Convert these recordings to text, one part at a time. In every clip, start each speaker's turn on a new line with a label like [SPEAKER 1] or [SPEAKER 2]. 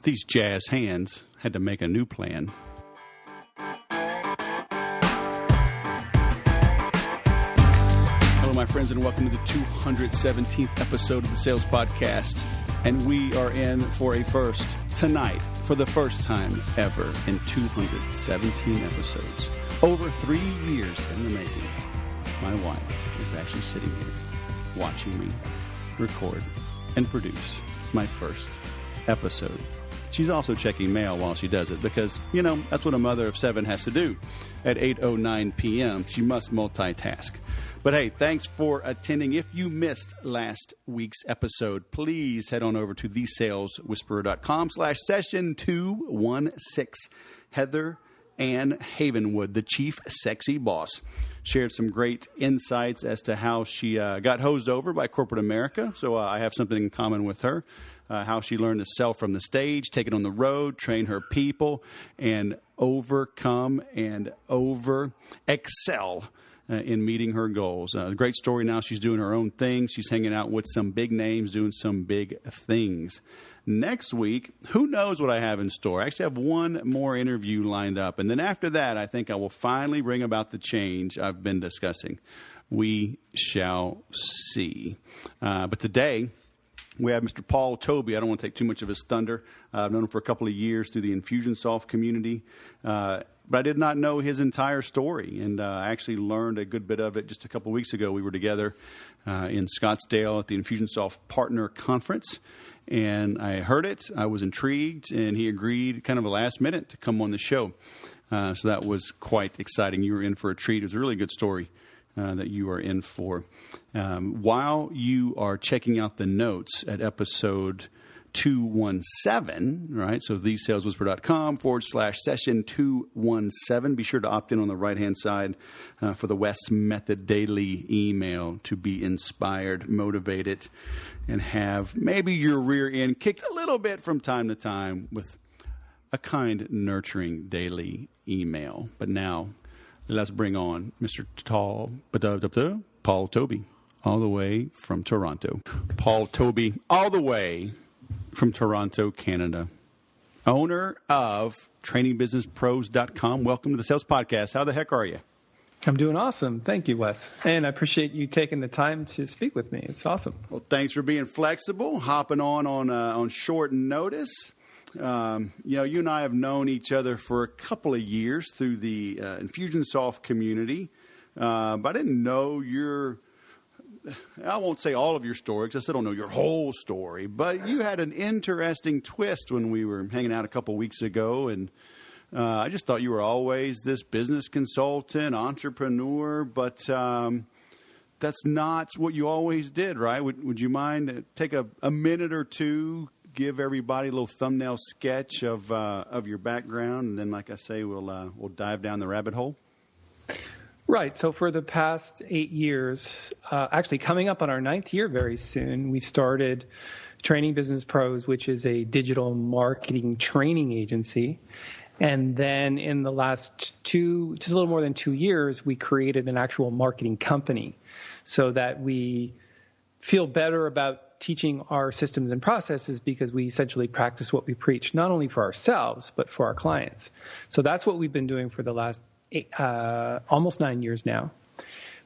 [SPEAKER 1] These jazz hands had to make a new plan. Hello, my friends, and welcome to the 217th episode of the Sales Podcast. And we are in for a first tonight, for the first time ever in 217 episodes. Over 3 years in the making, my wife is actually sitting here watching me record and produce my first episode. She's also checking mail while she does it because, you know, that's what a mother of 7 has to do at 8:09 p.m. She must multitask. But hey, thanks for attending. If you missed last week's episode, please head on over to thesaleswhisperer.com/session 216. Heather Ann Havenwood, the chief sexy boss, shared some great insights as to how she got hosed over by corporate America. So I have something in common with her. How she learned to sell from the stage, take it on the road, train her people, and overcome and excel in meeting her goals. A great story now. She's doing her own thing. She's hanging out with some big names, doing some big things. Next week, who knows what I have in store? I actually have one more interview lined up. And then after that, I think I will finally bring about the change I've been discussing. We shall see. But today, we have Mr. Paul Tobey. I don't want to take too much of his thunder. I've known him for a couple of years through the Infusionsoft community. But I did not know his entire story, and I actually learned a good bit of it just a couple of weeks ago. We were together in Scottsdale at the Infusionsoft Partner Conference, and I heard it. I was intrigued, and he agreed kind of a last minute to come on the show. So that was quite exciting. You were in for a treat. It was a really good story that you are in for. While you are checking out the notes at episode 217, right? So thesaleswhisperer.com/session 217. Be sure to opt in on the right-hand side for the Wes Method Daily email to be inspired, motivated, and have maybe your rear end kicked a little bit from time to time with a kind, nurturing daily email. But now, let's bring on Mr. Paul Tobey, all the way from Toronto. Paul Tobey, all the way from Toronto, Canada. Owner of trainingbusinesspros.com. Welcome to the Sales Podcast. How the heck are you?
[SPEAKER 2] I'm doing awesome. Thank you, Wes. And I appreciate you taking the time to speak with me. It's awesome.
[SPEAKER 1] Well, thanks for being flexible, hopping on short notice. You know, you and I have known each other for a couple of years through the Infusionsoft community, but I didn't know I won't say all of your story because I still don't know your whole story, but you had an interesting twist when we were hanging out a couple of weeks ago, and I just thought you were always this business consultant, entrepreneur, but that's not what you always did, right? Would you mind take a minute or two, give everybody a little thumbnail sketch of your background, and then, like I say, we'll dive down the rabbit hole?
[SPEAKER 2] Right. So for the past 8 years, actually coming up on our 9th year very soon, we started Training Business Pros, which is a digital marketing training agency. And then in the last just a little more than 2 years, we created an actual marketing company so that we feel better about teaching our systems and processes because we essentially practice what we preach, not only for ourselves, but for our clients. So that's what we've been doing for the last almost 9 years now.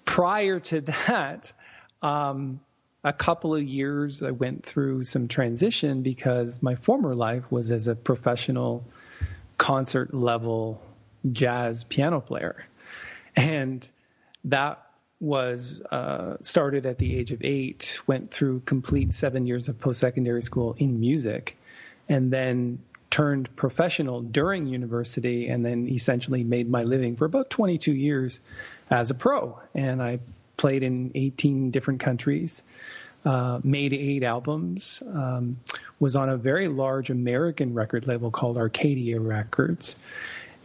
[SPEAKER 2] Prior to that, a couple of years I went through some transition because my former life was as a professional concert level jazz piano player. And that was started at the age of 8, went through complete 7 years of post-secondary school in music, and then turned professional during university, and then essentially made my living for about 22 years as a pro. And I played in 18 different countries, made 8 albums, was on a very large American record label called Arcadia Records.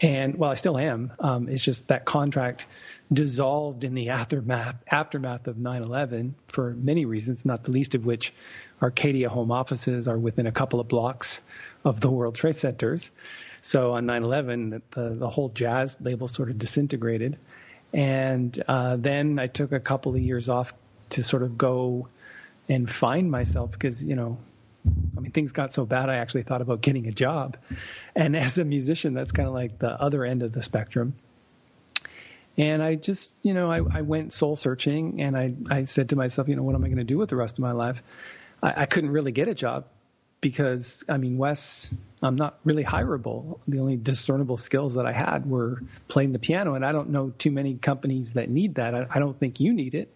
[SPEAKER 2] And, well, I still am. It's just that contract dissolved in the aftermath of 9/11 for many reasons, not the least of which Arcadia home offices are within a couple of blocks of the World Trade Centers. So on 9/11, the whole jazz label sort of disintegrated. And then I took a couple of years off to sort of go and find myself because, you know, I mean, things got so bad, I actually thought about getting a job. And as a musician, that's kind of like the other end of the spectrum. And I just, I went soul searching, and I said to myself, what am I going to do with the rest of my life? I couldn't really get a job because, Wes, I'm not really hireable. The only discernible skills that I had were playing the piano, and I don't know too many companies that need that. I don't think you need it.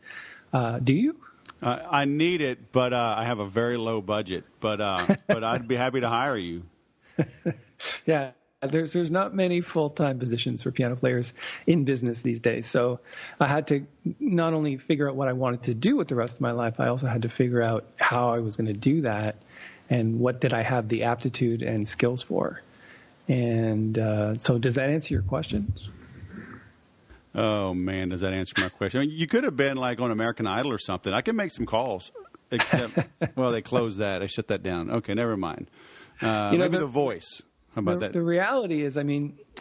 [SPEAKER 2] Do you?
[SPEAKER 1] I need it, but I have a very low budget. But I'd be happy to hire you.
[SPEAKER 2] Yeah, there's not many full-time positions for piano players in business these days. So I had to not only figure out what I wanted to do with the rest of my life, I also had to figure out how I was going to do that and what did I have the aptitude and skills for. And so does that answer your question?
[SPEAKER 1] Oh, man, does that answer my question? You could have been like on American Idol or something. I can make some calls. Except, well, they closed that. I shut that down. Okay, never mind. Maybe The Voice. How about that?
[SPEAKER 2] The reality is,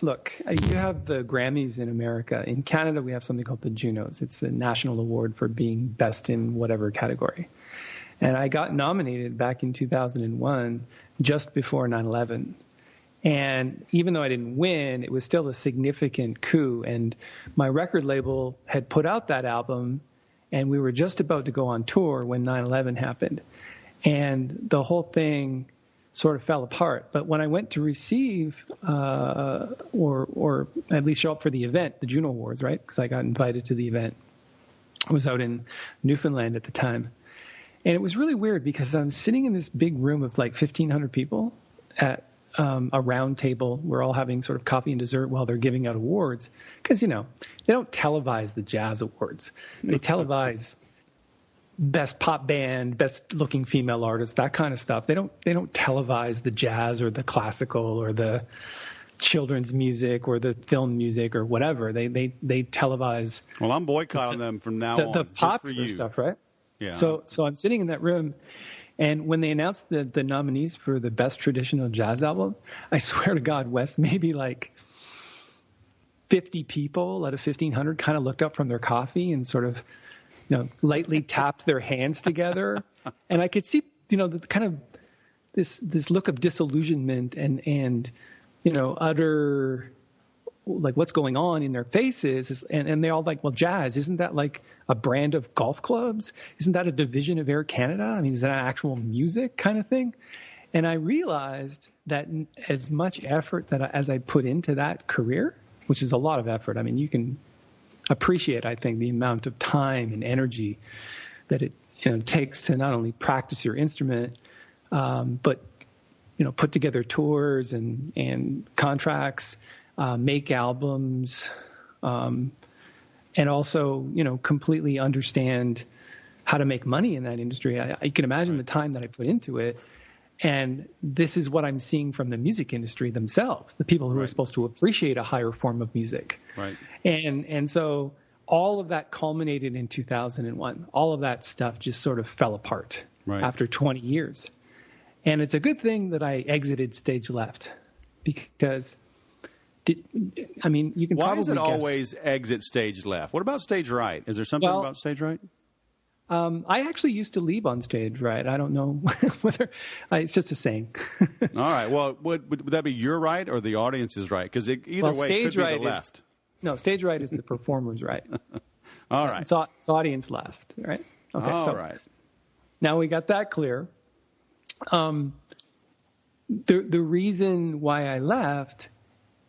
[SPEAKER 2] look, you have the Grammys in America. In Canada, we have something called the Junos. It's a national award for being best in whatever category. And I got nominated back in 2001, just before 9/11. And even though I didn't win, it was still a significant coup. And my record label had put out that album, and we were just about to go on tour when 9/11 happened. And the whole thing sort of fell apart. But when I went to receive or at least show up for the event, the Juno Awards, right, because I got invited to the event. I was out in Newfoundland at the time. And it was really weird because I'm sitting in this big room of like 1,500 people at a round table. We're all having sort of coffee and dessert while they're giving out awards. Because, they don't televise the jazz awards. They televise best pop band, best looking female artist, that kind of stuff. They don't televise the jazz or the classical or the children's music or the film music or whatever. They televise.
[SPEAKER 1] Well, I'm boycotting them from now on.
[SPEAKER 2] The popular stuff, right?
[SPEAKER 1] Yeah.
[SPEAKER 2] So I'm sitting in that room, and when they announced the nominees for the best traditional jazz album, I swear to God, Wes, maybe like 50 people out of 1,500 kind of looked up from their coffee and sort of, lightly tapped their hands together. And I could see, the kind of this look of disillusionment and utter, like, what's going on in their faces. And they're all like, well, jazz, isn't that like a brand of golf clubs? Isn't that a division of Air Canada? Is that actual music kind of thing? And I realized that as much effort as I put into that career, which is a lot of effort. You can appreciate, I think, the amount of time and energy that it takes to not only practice your instrument, but put together tours and contracts, make albums, and also completely understand how to make money in that industry. I can imagine the time that I put into it. And this is what I'm seeing from the music industry themselves, the people who are supposed to appreciate a higher form of music.
[SPEAKER 1] Right.
[SPEAKER 2] And so all of that culminated in 2001. All of that stuff just sort of fell apart after 20 years. And it's a good thing that I exited stage left because, you can
[SPEAKER 1] Why
[SPEAKER 2] probably
[SPEAKER 1] is it
[SPEAKER 2] guess.
[SPEAKER 1] always exit stage left? What about stage right? Is there something about stage right?
[SPEAKER 2] I actually used to leave on stage right. I don't know whether it's just a saying.
[SPEAKER 1] All right. Well, would that be your right or the audience's right? Because either way, it could be the left.
[SPEAKER 2] Stage right is the performer's right.
[SPEAKER 1] All right.
[SPEAKER 2] It's audience left, right? Okay.
[SPEAKER 1] All right.
[SPEAKER 2] Now we got that clear. The reason why I left,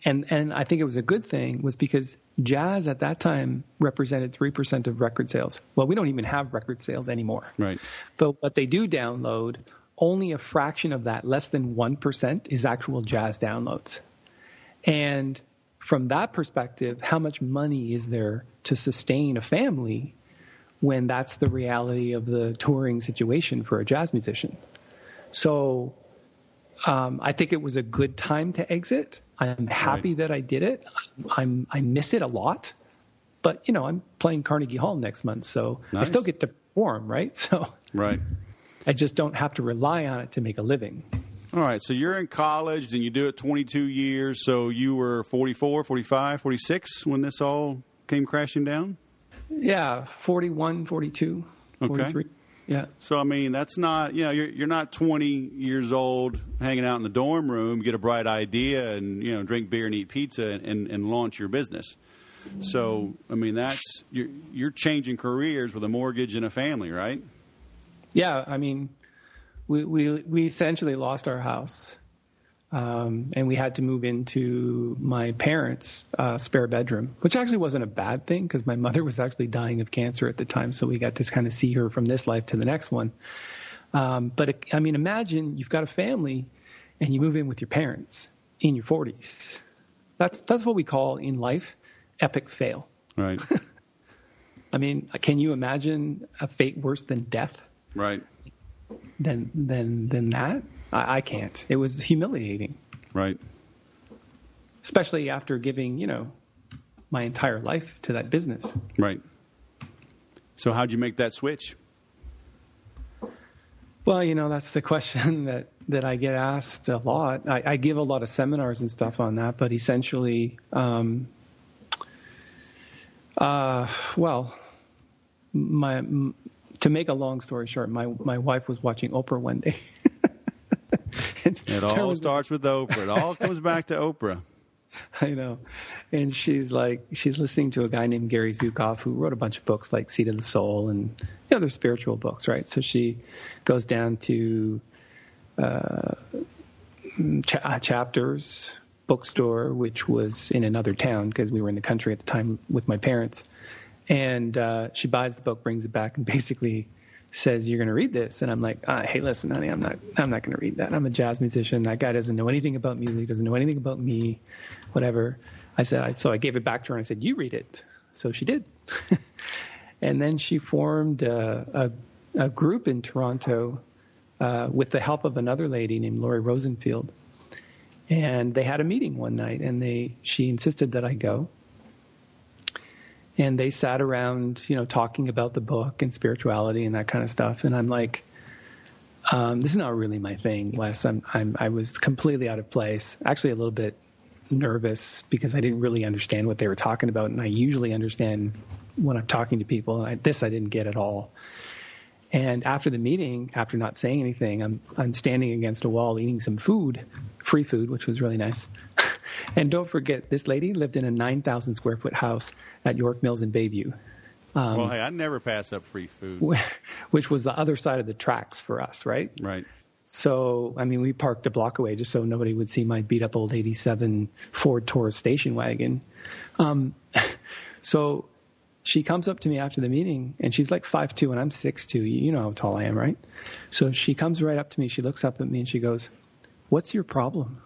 [SPEAKER 2] and I think it was a good thing, was because jazz at that time represented 3% of record sales. Well, we don't even have record sales anymore.
[SPEAKER 1] Right.
[SPEAKER 2] But what they do download, only a fraction of that, less than 1%, is actual jazz downloads. And from that perspective, how much money is there to sustain a family when that's the reality of the touring situation for a jazz musician? So I think it was a good time to exit. I'm happy that I did it. I miss it a lot, but I'm playing Carnegie Hall next month, so I still get to perform, right? So I just don't have to rely on it to make a living.
[SPEAKER 1] All right, so you're in college, and you do it 22 years, so you were 44, 45, 46 when this all came crashing down?
[SPEAKER 2] Yeah, 41, 42, 43. Yeah.
[SPEAKER 1] So, I mean, that's not, you're not 20 years old hanging out in the dorm room, get a bright idea and, drink beer and eat pizza and launch your business. So, I mean, you're changing careers with a mortgage and a family, right?
[SPEAKER 2] Yeah. I mean, we essentially lost our house. And we had to move into my parents' spare bedroom, which actually wasn't a bad thing because my mother was actually dying of cancer at the time. So we got to kind of see her from this life to the next one. But imagine you've got a family and you move in with your parents in your 40s. That's what we call in life epic fail.
[SPEAKER 1] Right.
[SPEAKER 2] I mean, can you imagine a fate worse than death?
[SPEAKER 1] Right.
[SPEAKER 2] Than that? I can't. It was humiliating.
[SPEAKER 1] Right.
[SPEAKER 2] Especially after giving, my entire life to that business.
[SPEAKER 1] Right. So how'd you make that switch?
[SPEAKER 2] Well, that's the question that I get asked a lot. I give a lot of seminars and stuff on that, but essentially, to make a long story short, my wife was watching Oprah one day.
[SPEAKER 1] It all starts with Oprah. It all comes back to Oprah.
[SPEAKER 2] I know. And she's listening to a guy named Gary Zukav who wrote a bunch of books like Seed of the Soul and other spiritual books, right? So she goes down to Chapters bookstore, which was in another town because we were in the country at the time with my parents. And she buys the book, brings it back, and basically says, "You're going to read this." And I'm like, "Hey, listen, honey, I'm not going to read that. I'm a jazz musician. That guy doesn't know anything about music, doesn't know anything about me, whatever." So I gave it back to her and I said, "You read it." So she did. And then she formed a group in Toronto with the help of another lady named Lori Rosenfield. And they had a meeting one night, and she insisted that I go. And they sat around, talking about the book and spirituality and that kind of stuff. And I'm like, this is not really my thing, Wes. I was completely out of place, actually a little bit nervous because I didn't really understand what they were talking about. And I usually understand when I'm talking to people. And I didn't get at all. And after the meeting, after not saying anything, I'm standing against a wall eating some food, free food, which was really nice. And don't forget, this lady lived in a 9,000 square foot house at York Mills in Bayview.
[SPEAKER 1] Well, hey, I never pass up free food.
[SPEAKER 2] Which was the other side of the tracks for us, right?
[SPEAKER 1] Right.
[SPEAKER 2] So, we parked a block away just so nobody would see my beat up old 87 Ford Taurus station wagon. So she comes up to me after the meeting, and she's like 5'2", and I'm 6'2". You know how tall I am, right? So she comes right up to me. She looks up at me, and she goes, "What's your problem?"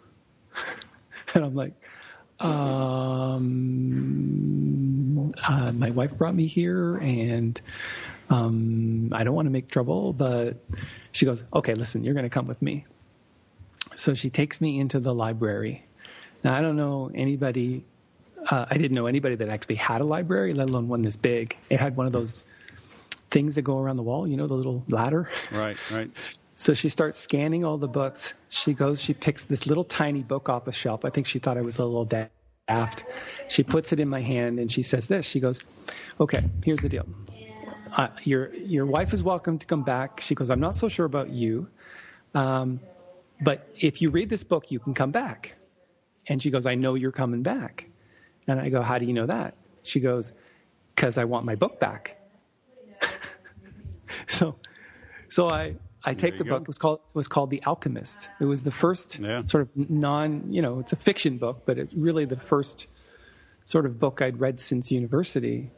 [SPEAKER 2] And I'm like, my wife brought me here, and I don't want to make trouble. But she goes, "Okay, listen, you're going to come with me." So she takes me into the library. Now, I don't know anybody. I didn't know anybody that actually had a library, let alone one this big. It had one of those things that go around the wall, the little ladder.
[SPEAKER 1] Right.
[SPEAKER 2] So she starts scanning all the books. She picks this little tiny book off a shelf. I think she thought I was a little daft. She puts it in my hand and she says this. She goes, "Okay, here's the deal. Your wife is welcome to come back." She goes, "I'm not so sure about you. But if you read this book, you can come back." And she goes, "I know you're coming back." And I go, "How do you know that?" She goes, "'Cause I want my book back." So I take the book. It was called The Alchemist. It was the first sort of it's a fiction book, but it's really the first sort of book I'd read since university.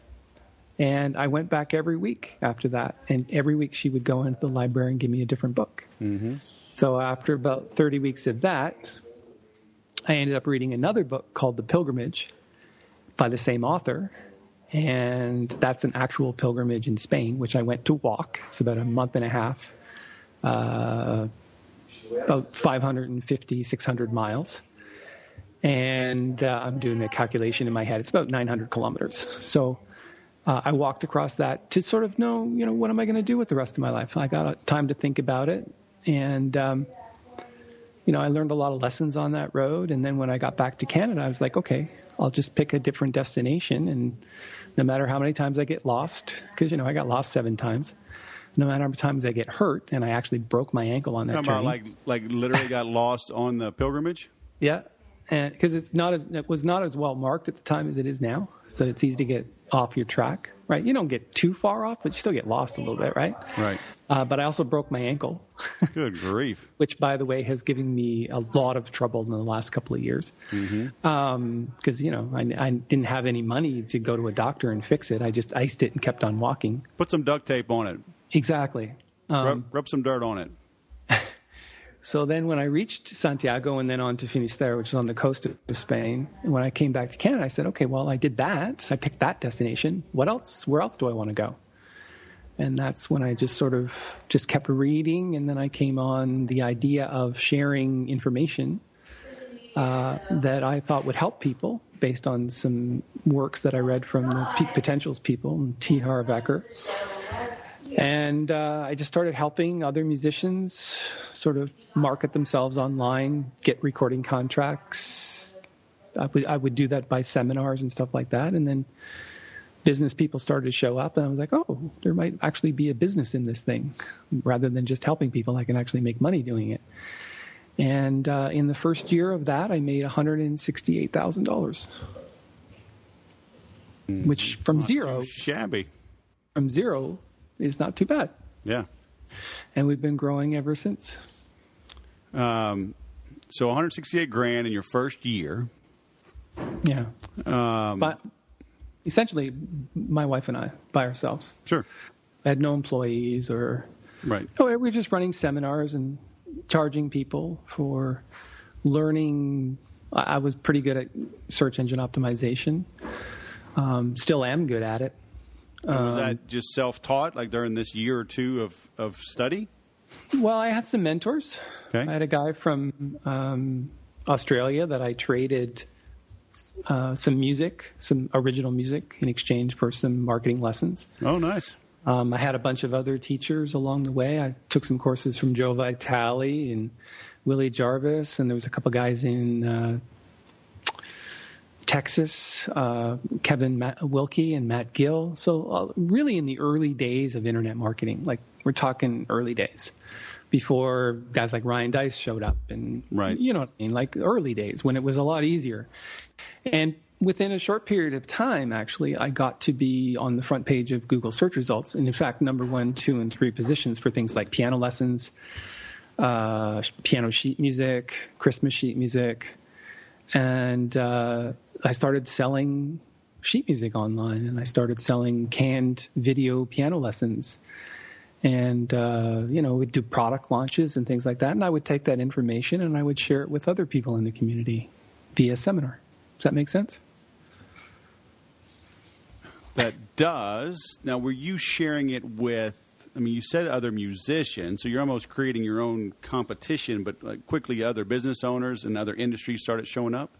[SPEAKER 2] And I went back every week after that. And every week she would go into the library and give me a different book. Mm-hmm. So after about 30 weeks of that, I ended up reading another book called The Pilgrimage by the same author. And that's an actual pilgrimage in Spain, which I went to walk. It's about a month and a half. About 550, 600 miles. And I'm doing the calculation in my head. It's about 900 kilometers. So I walked across that to sort of know, what am I going to do with the rest of my life? I got time to think about it. And, I learned a lot of lessons on that road. And then when I got back to Canada, I was like, okay, I'll just pick a different destination. And no matter how many times I get lost, because, I got lost 7 times, no matter how many times I get hurt, and I actually broke my ankle on that journey.
[SPEAKER 1] About like literally got lost on the pilgrimage?
[SPEAKER 2] Yeah, and because it was not as well marked at the time as it is now, so it's easy to get off your track, right? You don't get too far off, but you still get lost a little bit, right?
[SPEAKER 1] Right.
[SPEAKER 2] But I also broke my ankle.
[SPEAKER 1] Good grief.
[SPEAKER 2] Which, by the way, has given me a lot of trouble in the last couple of years. Because, I didn't have any money to go to a doctor and fix it. I just iced it and kept on walking.
[SPEAKER 1] Put some duct tape on it.
[SPEAKER 2] Exactly.
[SPEAKER 1] Rub some dirt on it.
[SPEAKER 2] So then when I reached Santiago and then on to Finisterre, which is on the coast of Spain, and when I came back to Canada, I said, okay, well, I did that. I picked that destination. What else? Where else do I want to go? And that's when I just sort of just kept reading, and then I came on the idea of sharing information that I thought would help people based on some works that I read from the Peak Potentials people, T. Harv Eker. And I just started helping other musicians sort of market themselves online, get recording contracts. I would do that by seminars and stuff like that. And then business people started to show up, and I was like, oh, there might actually be a business in this thing. Rather than just helping people, I can actually make money doing it. And in the first year of that, I made $168,000, which from zero,
[SPEAKER 1] shabby.
[SPEAKER 2] From zero is not too bad.
[SPEAKER 1] Yeah.
[SPEAKER 2] And we've been growing ever since.
[SPEAKER 1] So 168 grand in your first year.
[SPEAKER 2] Yeah. But essentially, my wife and I, by ourselves.
[SPEAKER 1] Sure.
[SPEAKER 2] I had no employees or...
[SPEAKER 1] Right.
[SPEAKER 2] No, we were just running seminars and charging people for learning. I was pretty good at search engine optimization. Still am good at it.
[SPEAKER 1] Was that just self-taught, like during this year or two of study?
[SPEAKER 2] Well, I had some mentors.
[SPEAKER 1] Okay.
[SPEAKER 2] I had a guy from Australia that I traded some music, some original music, in exchange for some marketing lessons.
[SPEAKER 1] Oh, nice.
[SPEAKER 2] I had a bunch of other teachers along the way. I took some courses from Joe Vitale and Willie Jarvis, and there was a couple guys in Texas, Kevin Wilkie and Matt Gill. So really in the early days of internet marketing, like we're talking early days, before guys like Ryan Dice showed up, and
[SPEAKER 1] right.
[SPEAKER 2] You know what I mean, like early days when it was a lot easier. And within a short period of time, actually, I got to be on the front page of Google search results, and in fact, number 1, 2, and 3 positions for things like piano lessons, piano sheet music, Christmas sheet music, and I started selling sheet music online, and I started selling canned video piano lessons. And, we'd do product launches and things like that. And I would take that information and I would share it with other people in the community via seminar. Does that make sense?
[SPEAKER 1] That does. Now, were you sharing it with, you said other musicians, so you're almost creating your own competition, but like quickly other business owners and other industries started showing up?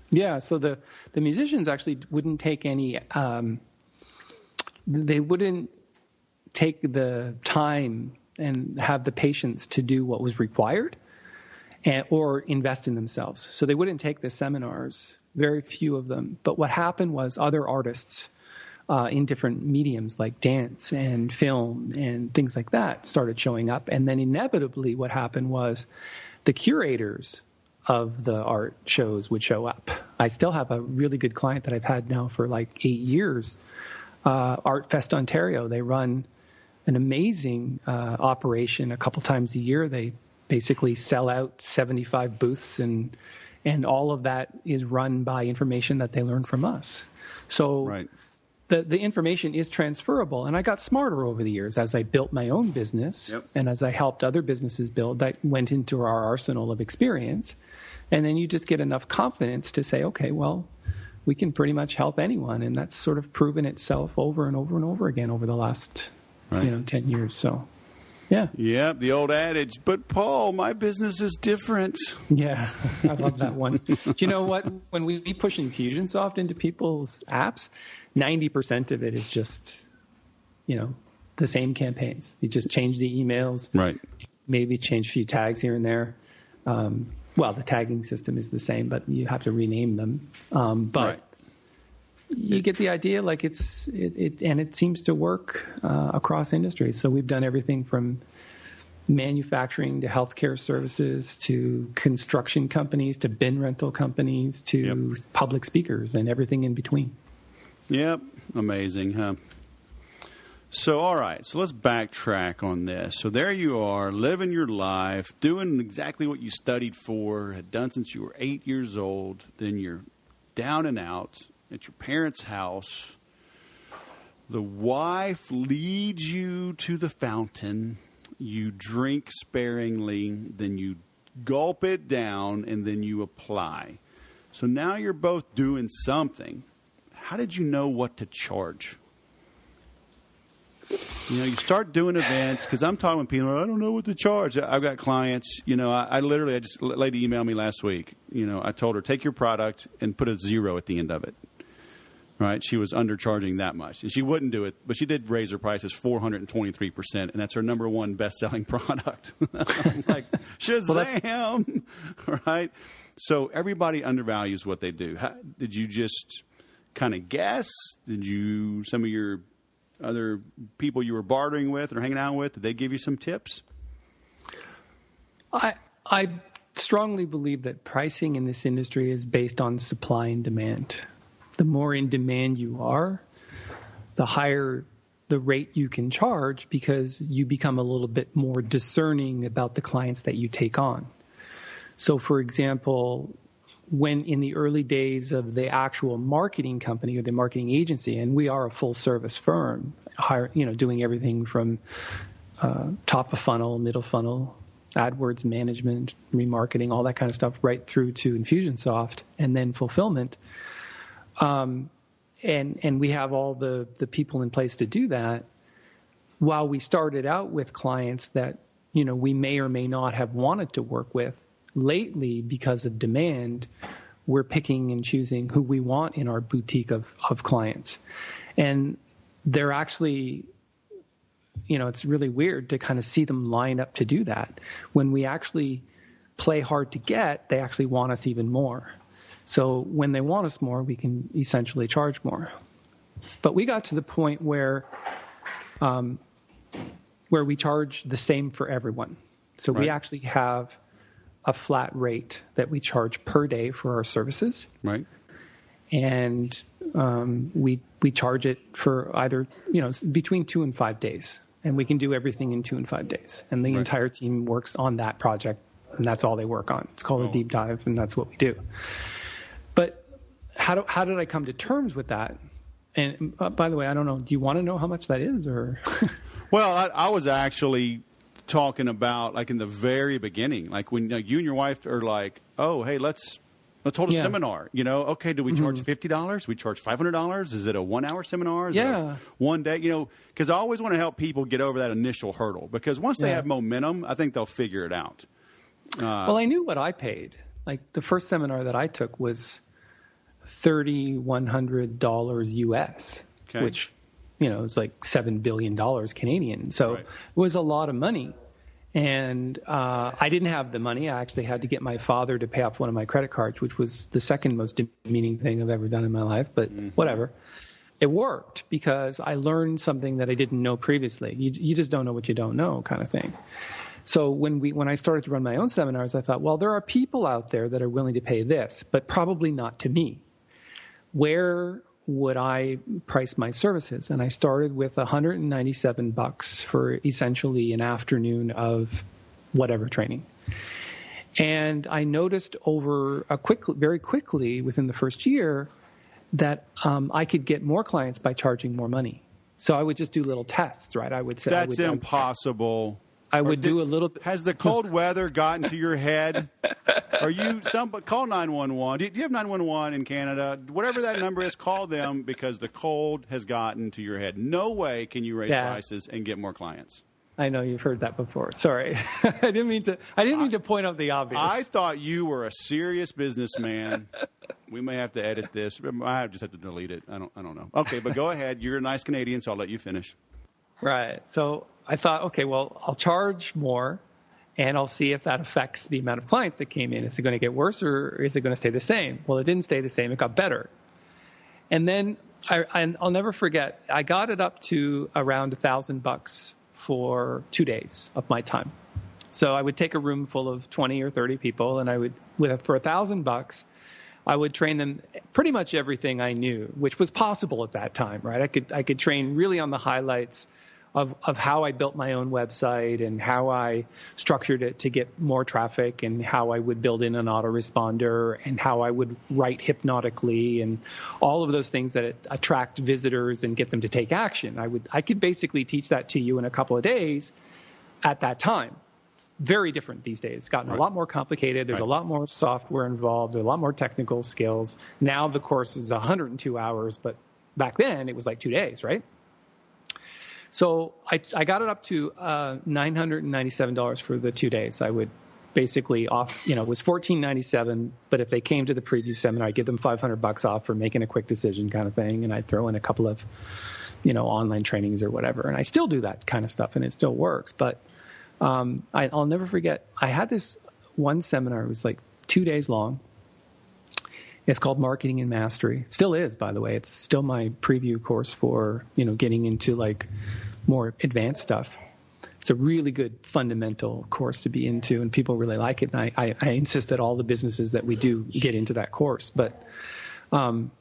[SPEAKER 2] Yeah, so the musicians actually wouldn't take any, they wouldn't take the time and have the patience to do what was required or invest in themselves. So they wouldn't take the seminars, very few of them. But what happened was other artists in different mediums like dance and film and things like that started showing up. And then inevitably what happened was the curators of the art shows would show up. I still have a really good client that I've had now for like 8 years, Art Fest Ontario. They run an amazing operation a couple times a year. They basically sell out 75 booths, and all of that is run by information that they learn from us. So
[SPEAKER 1] right.
[SPEAKER 2] the information is transferable, and I got smarter over the years as I built my own business.
[SPEAKER 1] Yep. And
[SPEAKER 2] as I helped other businesses build. That went into our arsenal of experience, and then you just get enough confidence to say, okay, well, we can pretty much help anyone, and that's sort of proven itself over and over and over again over the last 10 years. So, yeah.
[SPEAKER 1] Yeah, the old adage, but Paul, my business is different.
[SPEAKER 2] Yeah, I love that one. Do you know what? When we push Infusionsoft into people's apps, 90% of it is just, the same campaigns. You just change the emails.
[SPEAKER 1] Right.
[SPEAKER 2] Maybe change a few tags here and there. Well, the tagging system is the same, but you have to rename them. But you get the idea. Like it seems to work across industries. So we've done everything from manufacturing to healthcare services to construction companies to bin rental companies to public speakers and everything in between.
[SPEAKER 1] Yep. Amazing, huh? So, all right. So let's backtrack on this. So there you are, living your life, doing exactly what you studied for, had done since you were 8 years old. Then you're down and out at your parents' house. The wife leads you to the fountain. You drink sparingly, then you gulp it down, and then you apply. So now you're both doing something. How did you know what to charge? You start doing events, because I'm talking with people, I don't know what to charge. I've got clients, I just, a lady emailed me last week. I told her, take your product and put a 0 at the end of it. Right? She was undercharging that much. And she wouldn't do it, but she did raise her prices 423%, and that's her number one best-selling product. I'm like, Shazam! Right? So everybody undervalues what they do. Did you just kind of guess? Some of your other people you were bartering with or hanging out with, did they give you some tips?
[SPEAKER 2] I strongly believe that pricing in this industry is based on supply and demand. The more in demand you are, the higher the rate you can charge, because you become a little bit more discerning about the clients that you take on. So, for example, when in the early days of the actual marketing company or the marketing agency, and we are a full service firm, doing everything from top of funnel, middle funnel, AdWords management, remarketing, all that kind of stuff, right through to Infusionsoft and then fulfillment. And we have all the people in place to do that. While we started out with clients that, we may or may not have wanted to work with, lately, because of demand, we're picking and choosing who we want in our boutique of clients. And they're actually, it's really weird to kind of see them line up to do that. When we actually play hard to get, they actually want us even more. So when they want us more, we can essentially charge more. But we got to the point where we charge the same for everyone. So we actually have a flat rate that we charge per day for our services.
[SPEAKER 1] Right.
[SPEAKER 2] And we charge it for either, between 2 and 5 days. And we can do everything in 2 and 5 days. And the entire team works on that project, and that's all they work on. It's called a deep dive, and that's what we do. But how did I come to terms with that? And by the way, I don't know. Do you want to know how much that is, or?
[SPEAKER 1] Well, I was actually talking about like in the very beginning, like when you and your wife are like, oh, hey, let's hold a seminar. Okay, do we charge $50? We charge $500? Is it a 1 hour seminar? Is it a 1 day? Because I always want to help people get over that initial hurdle, because once they have momentum, I think they'll figure it out.
[SPEAKER 2] Well, I knew what I paid. Like the first seminar that I took was $3,100 US, which, it's like $7 billion Canadian. So it was a lot of money. And I didn't have the money. I actually had to get my father to pay off one of my credit cards, which was the second most demeaning thing I've ever done in my life. But whatever. It worked because I learned something that I didn't know previously. You just don't know what you don't know, kind of thing. So when I started to run my own seminars, I thought, well, there are people out there that are willing to pay this, but probably not to me. Where would I price my services? And I started with $197 for essentially an afternoon of whatever training. And I noticed very quickly within the first year that I could get more clients by charging more money. So I would just do little tests, right? I would say
[SPEAKER 1] that's impossible.
[SPEAKER 2] I would do a little bit.
[SPEAKER 1] Has the cold weather gotten to your head? Call 911. Do you have 911 in Canada? Whatever that number is, call them, because the cold has gotten to your head. No way can you raise prices and get more clients.
[SPEAKER 2] I know you've heard that before. Sorry. I didn't mean to point out the obvious.
[SPEAKER 1] I thought you were a serious businessman. We may have to edit this. I just have to delete it. I don't know. Okay, but go ahead. You're a nice Canadian, so I'll let you finish.
[SPEAKER 2] Right. So I thought, okay, well, I'll charge more, and I'll see if that affects the amount of clients that came in. Is it going to get worse, or is it going to stay the same? Well, it didn't stay the same. It got better. And then I'll never forget, I got it up to around $1,000 for 2 days of my time. So I would take a room full of 20 or 30 people, and for $1,000, I would train them pretty much everything I knew, which was possible at that time, right? I could train really on the highlights of how I built my own website and how I structured it to get more traffic, and how I would build in an autoresponder, and how I would write hypnotically, and all of those things that attract visitors and get them to take action. I could basically teach that to you in a couple of days at that time. It's very different these days. It's gotten a lot more complicated. There's a lot more software involved, a lot more technical skills. Now the course is 102 hours, but back then it was like 2 days, right? So I got it up to $997 for the 2 days. I would basically it was $1,497, but if they came to the preview seminar, I'd give them $500 off for making a quick decision kind of thing, and I'd throw in a couple of, online trainings or whatever. And I still do that kind of stuff, and it still works. But I'll never forget, I had this one seminar. It was like 2 days long. It's called Marketing and Mastery. Still is, by the way. It's still my preview course for, getting into like more advanced stuff. It's a really good fundamental course to be into, and people really like it. And I insist that all the businesses that we do get into that course. But I'll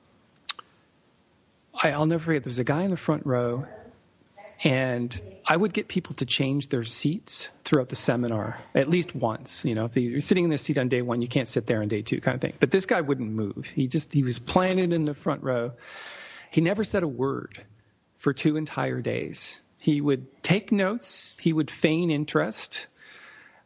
[SPEAKER 2] never forget, there's a guy in the front row, and I would get people to change their seats throughout the seminar at least once. If you're sitting in this seat on day one, you can't sit there on day two kind of thing. But this guy wouldn't move. He was planted in the front row. He never said a word for 2 entire days. He would take notes. He would feign interest.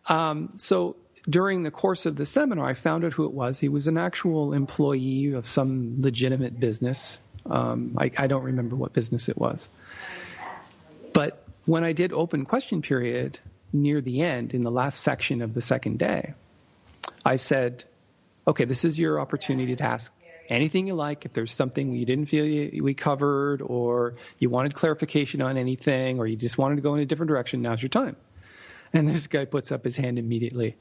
[SPEAKER 2] So during the course of the seminar, I found out who it was. He was an actual employee of some legitimate business. I don't remember what business it was. But when I did open question period near the end, in the last section of the second day, I said, okay, this is your opportunity to ask anything you like. If there's something you didn't feel we covered, or you wanted clarification on anything, or you just wanted to go in a different direction, now's your time. And this guy puts up his hand immediately,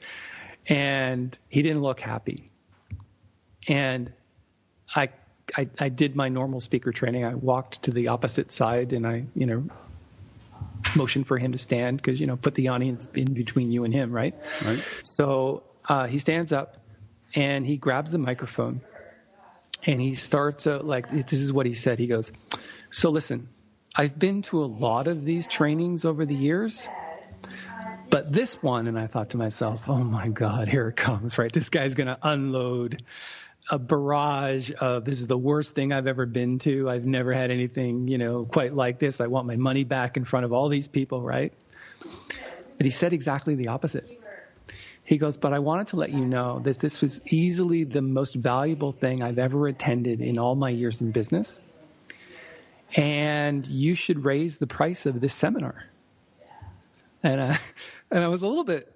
[SPEAKER 2] and he didn't look happy. And I did my normal speaker training. I walked to the opposite side, and I, motioned for him to stand, because, put the audience in between you and him, right? Right. So he stands up, and he grabs the microphone, and he starts this is what he said. He goes, so listen, I've been to a lot of these trainings over the years, but this one, and I thought to myself, oh my God, here it comes, right? This guy's going to unload a barrage of, this is the worst thing I've ever been to. I've never had anything, quite like this. I want my money back in front of all these people, right? But he said exactly the opposite. He goes, but I wanted to let you know that this was easily the most valuable thing I've ever attended in all my years in business. And you should raise the price of this seminar. And I was a little bit,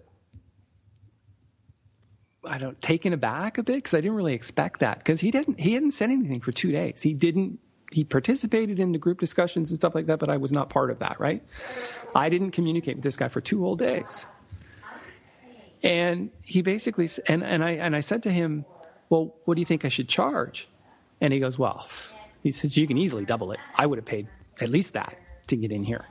[SPEAKER 2] taken aback a bit, because I didn't really expect that, because he hadn't said anything for 2 days. He participated in the group discussions and stuff like that, but I was not part of that, right? I didn't communicate with this guy for 2 whole days. And he basically, and I said to him, well, what do you think I should charge? And he goes, well, he says, you can easily double it. I would have paid at least that to get in here.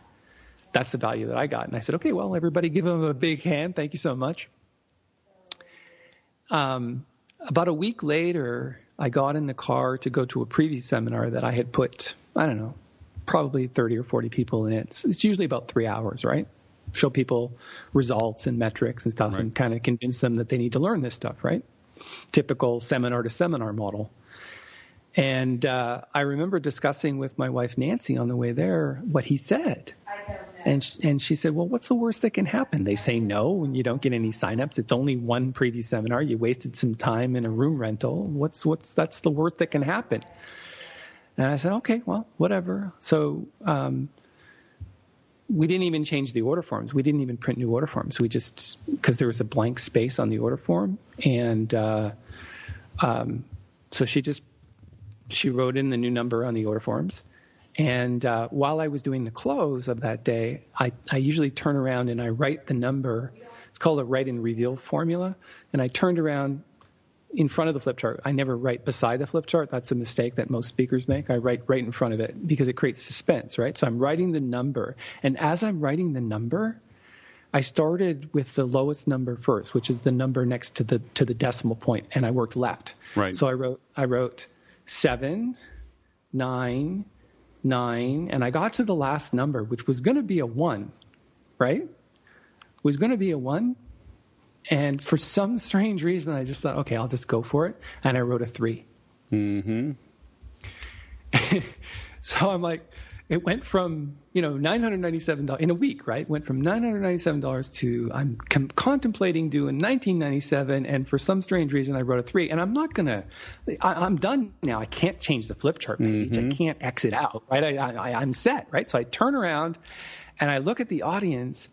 [SPEAKER 2] That's the value that I got. And I said, okay, well, everybody give him a big hand. Thank you so much. About a week later, I got in the car to go to a preview seminar that I had put, probably 30 or 40 people in it. It's usually about 3 hours, right? Show people results and metrics and stuff, right, and kind of convince them that they need to learn this stuff, right? Typical seminar to seminar model. And I remember discussing with my wife, Nancy, on the way there, what he said. And she said, well, what's the worst that can happen? They say no, and you don't get any signups. It's only one preview seminar. You wasted some time in a room rental. That's the worst that can happen. And I said, okay, well, whatever. So we didn't even change the order forms. We didn't even print new order forms. We just, because there was a blank space on the order form. And so she wrote in the new number on the order forms. And while I was doing the close of that day, I usually turn around and I write the number. It's called a write and reveal formula. And I turned around in front of the flip chart. I never write beside the flip chart. That's a mistake that most speakers make. I write right in front of it because it creates suspense, right? So I'm writing the number. And as I'm writing the number, I started with the lowest number first, which is the number next to the decimal point, and I worked left.
[SPEAKER 1] Right.
[SPEAKER 2] So I wrote 7, 9, 9, and I got to the last number, which was going to be a 1, right? Was going to be a 1. And for some strange reason, I just thought, okay, I'll just go for it. And I wrote a 3.
[SPEAKER 1] Mm-hmm.
[SPEAKER 2] So I'm like, it went from, $997 in a week, right? Went from $997 to I'm contemplating doing $1997. And for some strange reason, I wrote a 3. And I'm done now. I can't change the flip chart page.
[SPEAKER 1] Mm-hmm.
[SPEAKER 2] I can't exit out, right? I'm set, right? So I turn around and I look at the audience.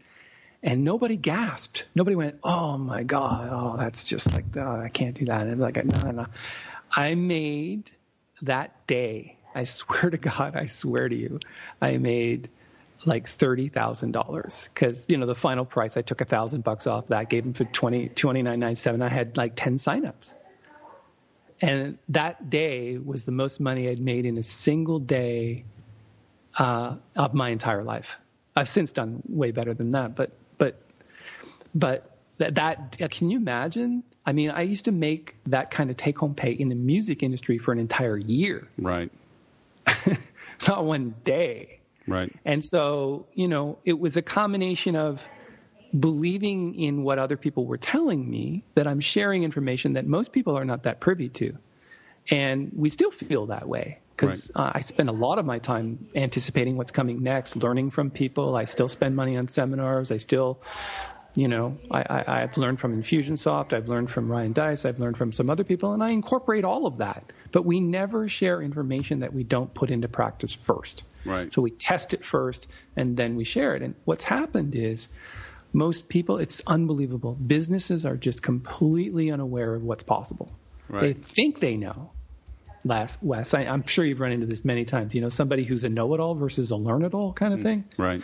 [SPEAKER 2] And nobody gasped. Nobody went, oh, my God. Oh, that's just like, oh, I can't do that. And I'm like, no. I made that day, I swear to God, I swear to you, I made like $30,000 because, the final price, I took $1,000 off that, gave them for $29.97. I had like 10 signups. And that day was the most money I'd made in a single day of my entire life. I've since done way better than that, but that can you imagine? I mean, I used to make that kind of take-home pay in the music industry for an entire year.
[SPEAKER 1] Right.
[SPEAKER 2] Not one day.
[SPEAKER 1] Right.
[SPEAKER 2] And so, it was a combination of believing in what other people were telling me, that I'm sharing information that most people are not that privy to. And we still feel that way. Because I spend a lot of my time anticipating what's coming next, learning from people. I still spend money on seminars. I still, I've learned from Infusionsoft. I've learned from Ryan Dice. I've learned from some other people, and I incorporate all of that. But we never share information that we don't put into practice first.
[SPEAKER 1] Right.
[SPEAKER 2] So we test it first, and then we share it. And what's happened is most people, it's unbelievable. Businesses are just completely unaware of what's possible.
[SPEAKER 1] Right.
[SPEAKER 2] They think they know. Wes, I'm sure you've run into this many times. Somebody who's a know-it-all versus a learn-it-all kind of thing.
[SPEAKER 1] Right.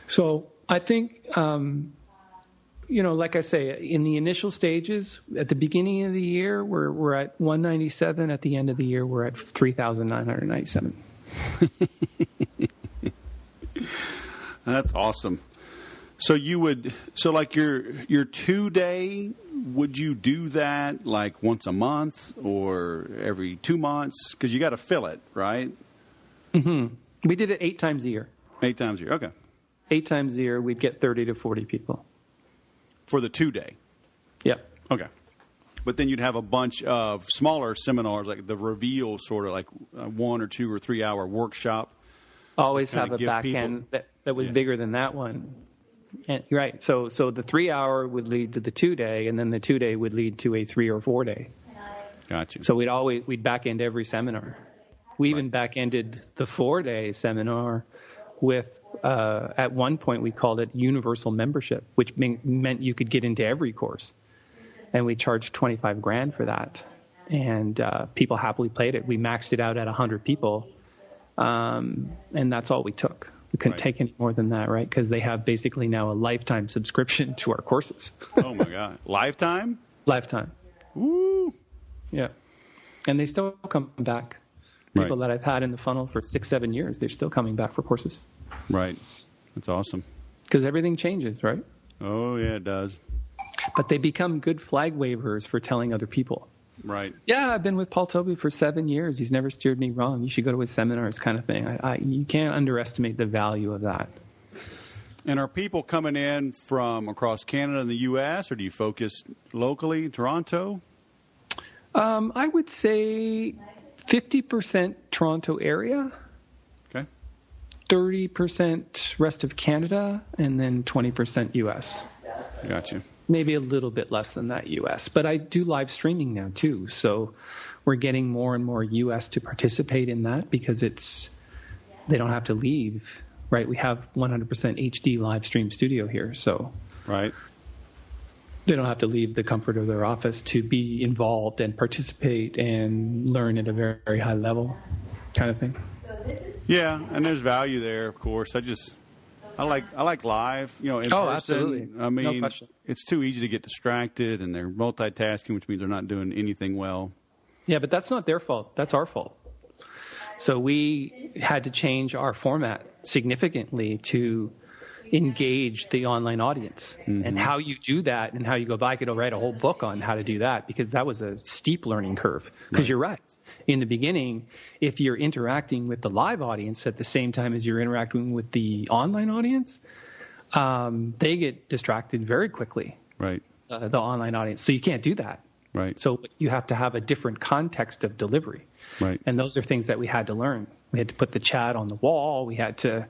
[SPEAKER 2] So I think, like I say, in the initial stages, at the beginning of the year, we're at 197. At the end of the year, we're at 3,997.
[SPEAKER 1] That's awesome. So like your 2-day, would you do that like once a month or every 2 months? Because you got to fill it, right?
[SPEAKER 2] Mm-hmm. We did it 8 times a year.
[SPEAKER 1] 8 times a year, okay.
[SPEAKER 2] 8 times a year, we'd get 30 to 40 people.
[SPEAKER 1] For the 2-day?
[SPEAKER 2] Yeah.
[SPEAKER 1] Okay. But then you'd have a bunch of smaller seminars, like the reveal, sort of like a 1 or 2 or 3 hour workshop.
[SPEAKER 2] Always have a back end that was bigger than that one. And, right. So the 3 hour would lead to the 2-day, and then the 2-day would lead to a 3 or 4 day.
[SPEAKER 1] Gotcha.
[SPEAKER 2] So we'd back end every seminar. We even back ended the 4-day seminar with, at one point we called it universal membership, which meant you could get into every course. And we charged $25,000 for that. And people happily played it. We maxed it out at 100 people. And that's all we took. We couldn't take any more than that, right? Because they have basically now a lifetime subscription to our courses.
[SPEAKER 1] Oh, my God. Lifetime?
[SPEAKER 2] Lifetime.
[SPEAKER 1] Woo!
[SPEAKER 2] Yeah. And they still come back. People that I've had in the funnel for 6-7 years, they're still coming back for courses.
[SPEAKER 1] Right. That's awesome.
[SPEAKER 2] Because everything changes, right?
[SPEAKER 1] Oh, yeah, it does.
[SPEAKER 2] But they become good flag wavers for telling other people.
[SPEAKER 1] Right.
[SPEAKER 2] Yeah, I've been with Paul Tobey for 7 years. He's never steered me wrong. You should go to his seminars, kind of thing. You can't underestimate the value of that.
[SPEAKER 1] And are people coming in from across Canada and the U.S., or do you focus locally, Toronto?
[SPEAKER 2] I would say 50% Toronto area.
[SPEAKER 1] Okay.
[SPEAKER 2] 30% rest of Canada, and then 20% U.S.
[SPEAKER 1] Gotcha.
[SPEAKER 2] Maybe a little bit less than that U.S. But I do live streaming now, too. So we're getting more and more U.S. to participate in that because they don't have to leave, right? We have 100% HD live stream studio here. So
[SPEAKER 1] right.
[SPEAKER 2] They don't have to leave the comfort of their office to be involved and participate and learn at a very, very high level kind of thing.
[SPEAKER 1] Yeah, and there's value there, of course. I like live, in person.
[SPEAKER 2] Absolutely.
[SPEAKER 1] I mean,
[SPEAKER 2] No question.
[SPEAKER 1] It's too easy to get distracted, and they're multitasking, which means they're not doing anything well.
[SPEAKER 2] Yeah, but that's not their fault. That's our fault. So we had to change our format significantly to engage the online audience. Mm-hmm. And how you do that and how you go by, I could write a whole book on how to do that, because that was a steep learning curve. Because You're right. In the beginning, if you're interacting with the live audience at the same time as you're interacting with the online audience, they get distracted very quickly.
[SPEAKER 1] Right.
[SPEAKER 2] The online audience. So you can't do that.
[SPEAKER 1] Right.
[SPEAKER 2] So you have to have a different context of delivery.
[SPEAKER 1] Right.
[SPEAKER 2] And those are things that we had to learn. We had to put the chat on the wall. We had to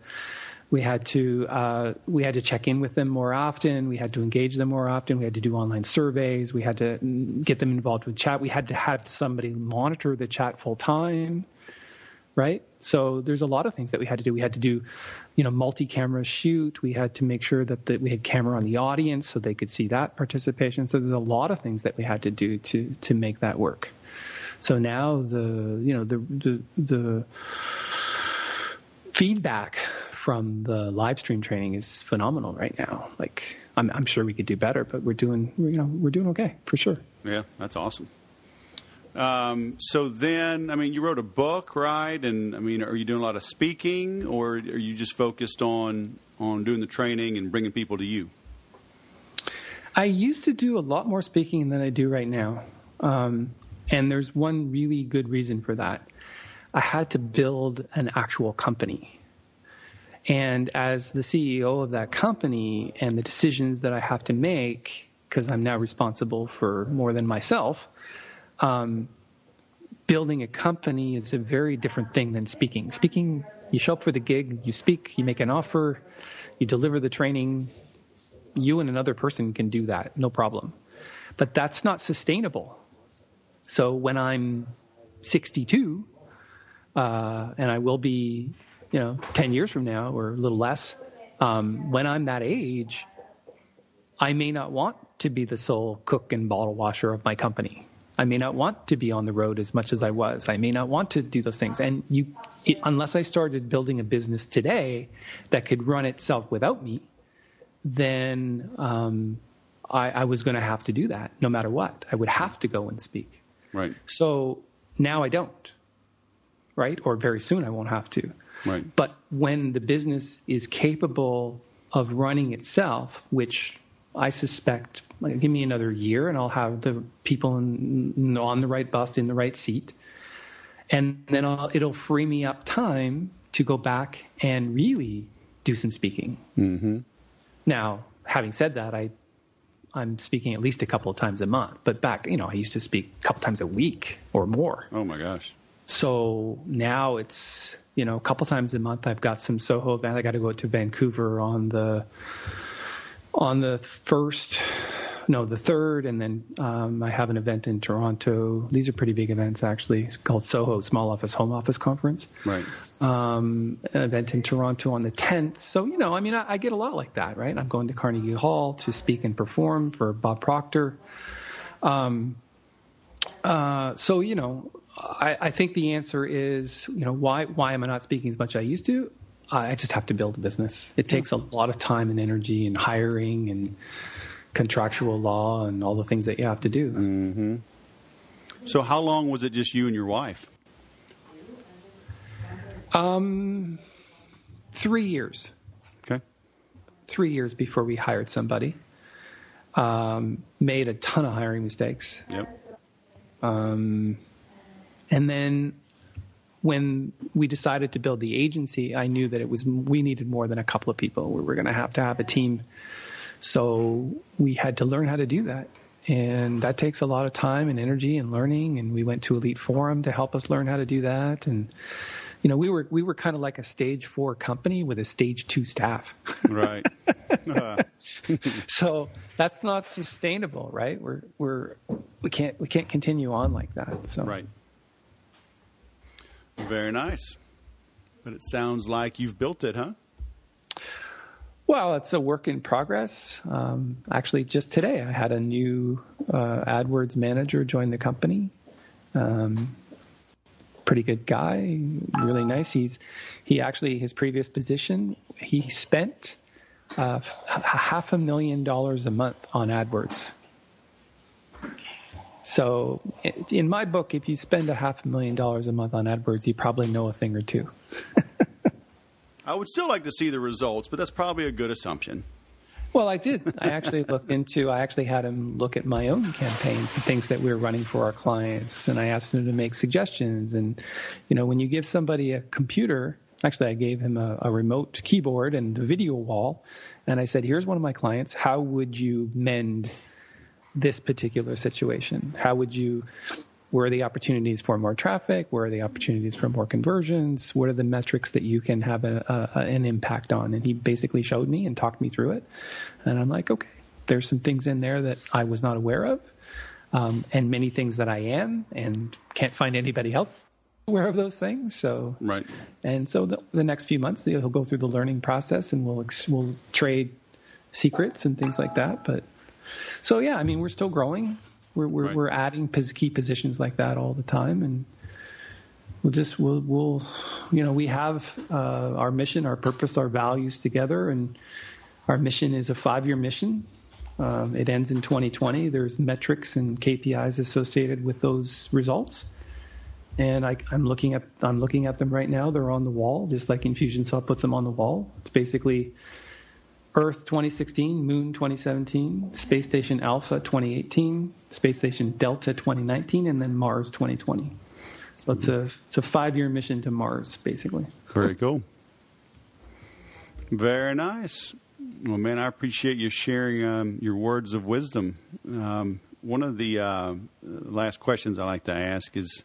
[SPEAKER 2] check in with them more often. We had to engage them more often. We had to do online surveys. We had to get them involved with chat. We had to have somebody monitor the chat full time. Right. So there's a lot of things that we had to do. We had to do, multi-camera shoot. We had to make sure that we had camera on the audience so they could see that participation. So there's a lot of things that we had to do to make that work. So now the feedback from the live stream training is phenomenal right now. Like I'm sure we could do better, but we're doing okay for sure.
[SPEAKER 1] Yeah, that's awesome. So then, you wrote a book, right? And are you doing a lot of speaking, or are you just focused on doing the training and bringing people to you?
[SPEAKER 2] I used to do a lot more speaking than I do right now. And there's one really good reason for that. I had to build an actual company. And as the CEO of that company and the decisions that I have to make, because I'm now responsible for more than myself, building a company is a very different thing than speaking. Speaking, you show up for the gig, you speak, you make an offer, you deliver the training. You and another person can do that, no problem. But that's not sustainable. So when I'm 62, and I will be, 10 years from now or a little less, when I'm that age, I may not want to be the sole cook and bottle washer of my company. I may not want to be on the road as much as I was. I may not want to do those things. And unless I started building a business today that could run itself without me, then I was going to have to do that no matter what. I would have to go and speak.
[SPEAKER 1] Right.
[SPEAKER 2] So now I don't, right? Or very soon I won't have to.
[SPEAKER 1] Right.
[SPEAKER 2] But when the business is capable of running itself, which I suspect, give me another year and I'll have the people on the right bus in the right seat. And then it'll free me up time to go back and really do some speaking. Mm-hmm. Now, having said that, I'm speaking at least a couple of times a month. But back, I used to speak a couple times a week or more.
[SPEAKER 1] Oh, my gosh.
[SPEAKER 2] So now it's, a couple times a month. I've got some Soho event. I got to go to Vancouver on the 3rd, and then I have an event in Toronto. These are pretty big events, actually. It's called Soho Small Office Home Office Conference.
[SPEAKER 1] Right.
[SPEAKER 2] An event in Toronto on the 10th. So, I get a lot like that, right? I'm going to Carnegie Hall to speak and perform for Bob Proctor. I think the answer is, why am I not speaking as much as I used to? I just have to build a business. It takes a lot of time and energy and hiring and contractual law and all the things that you have to do.
[SPEAKER 1] Mm-hmm. So how long was it just you and your wife?
[SPEAKER 2] 3 years.
[SPEAKER 1] Okay.
[SPEAKER 2] 3 years before we hired somebody. Made a ton of hiring mistakes.
[SPEAKER 1] Yep.
[SPEAKER 2] And then when we decided to build the agency, I knew that we needed more than a couple of people. We were going to have a team. So we had to learn how to do that. And that takes a lot of time and energy and learning. And we went to Elite Forum to help us learn how to do that. And, we were kind of like a stage 4 company with a stage 2 staff.
[SPEAKER 1] Right.
[SPEAKER 2] So that's not sustainable, right? We can't continue on like that. So.
[SPEAKER 1] Right. Very nice. But it sounds like you've built it, huh?
[SPEAKER 2] Well, it's a work in progress. Actually, just today, I had a new AdWords manager join the company. pretty good guy, really nice. He actually, his previous position, he spent $500,000 a month on AdWords. So in my book, if you spend $500,000 a month on AdWords, you probably know a thing or two.
[SPEAKER 1] I would still like to see the results, but that's probably a good assumption.
[SPEAKER 2] Well, I did. I actually had him look at my own campaigns and things that we were running for our clients. And I asked him to make suggestions. And, when you give somebody a computer, actually I gave him a remote keyboard and a video wall. And I said, here's one of my clients. How would you mend this particular situation? Where are the opportunities for more traffic? Where are the opportunities for more conversions? What are the metrics that you can have an impact on? And he basically showed me and talked me through it. And I'm like, okay, there's some things in there that I was not aware of, and many things that I am and can't find anybody else aware of those things. So,
[SPEAKER 1] right.
[SPEAKER 2] And so the next few months, he'll go through the learning process, and we'll trade secrets and things like that. But so, yeah, I mean, we're still growing. We're adding key positions like that all the time, and we have our mission, our purpose, our values together, and our mission is a 5-year mission. It ends in 2020. There's metrics and KPIs associated with those results, and I'm looking at them right now. They're on the wall, just like Infusionsoft puts them on the wall. It's basically Earth 2016, Moon 2017, Space Station Alpha 2018, Space Station Delta 2019, and then Mars 2020. So it's a 5-year mission to Mars, basically.
[SPEAKER 1] Very cool. Very nice. Well, man, I appreciate you sharing your words of wisdom. One of the last questions I like to ask is,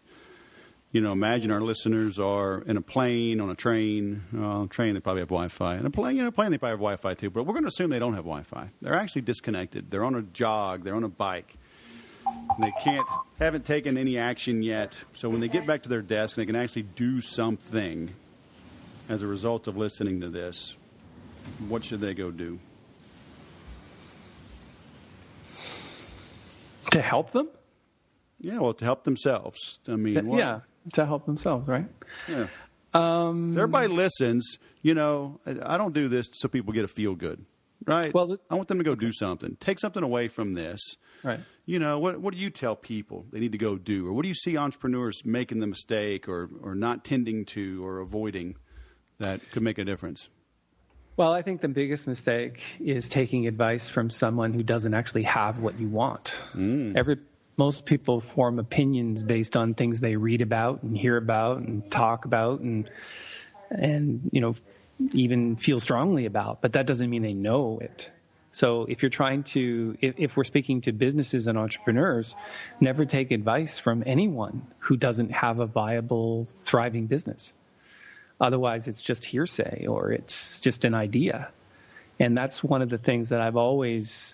[SPEAKER 1] imagine our listeners are in a plane, on a train. Train, they probably have Wi-Fi. And a plane, they probably have Wi-Fi too. But we're going to assume they don't have Wi-Fi. They're actually disconnected. They're on a jog. They're on a bike. They haven't taken any action yet. So when they get back to their desk, they can actually do something as a result of listening to this. What should they go do?
[SPEAKER 2] To help them?
[SPEAKER 1] Yeah, well, to help themselves. I mean,
[SPEAKER 2] yeah. To help themselves, right?
[SPEAKER 1] Yeah. So everybody listens. I don't do this so people get a feel good, right? Well, I want them to go do something. Take something away from this.
[SPEAKER 2] Right.
[SPEAKER 1] What do you tell people they need to go do? Or what do you see entrepreneurs making the mistake or not tending to or avoiding that could make a difference?
[SPEAKER 2] Well, I think the biggest mistake is taking advice from someone who doesn't actually have what you want. Most people form opinions based on things they read about and hear about and talk about and even feel strongly about, but that doesn't mean they know it. So if we're speaking to businesses and entrepreneurs, never take advice from anyone who doesn't have a viable, thriving business. Otherwise, it's just hearsay or it's just an idea. And that's one of the things that I've always